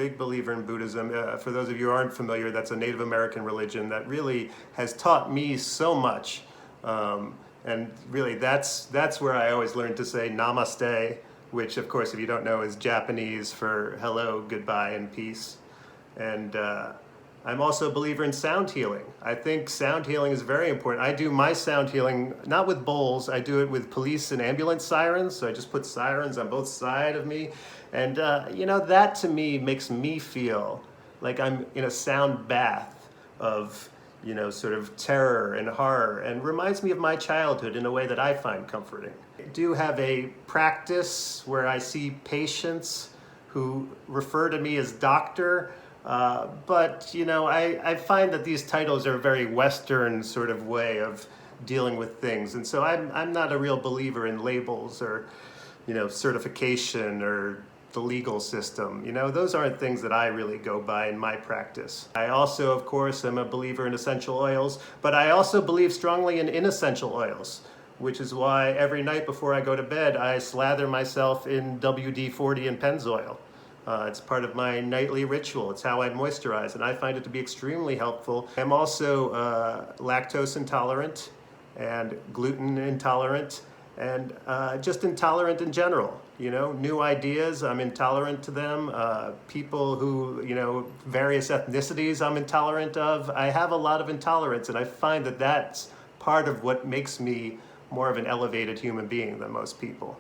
big believer in Buddhism. For those of you who aren't familiar, that's a Native American religion that really has taught me so much. And really, that's where I always learned to say namaste, which, of course, if you don't know, is Japanese for hello, goodbye, and peace. And I'm also a believer in sound healing. I think sound healing is very important. I do my sound healing not with bowls, I do it with police and ambulance sirens. So I just put sirens on both sides of me. And that to me makes me feel like I'm in a sound bath of, sort of terror and horror, and reminds me of my childhood in a way that I find comforting. I do have a practice where I see patients who refer to me as doctor. But I find that these titles are a very Western sort of way of dealing with things. And so I'm not a real believer in labels or, certification or the legal system. Those aren't things that I really go by in my practice. I also, of course, am a believer in essential oils, but I also believe strongly in inessential oils, which is why every night before I go to bed, I slather myself in WD-40 and Pennzoil. It's part of my nightly ritual. It's how I moisturize, and I find it to be extremely helpful. I'm also lactose intolerant and gluten intolerant, and just intolerant in general. New ideas, I'm intolerant to them. People who, various ethnicities I'm intolerant of. I have a lot of intolerance, and I find that that's part of what makes me more of an elevated human being than most people.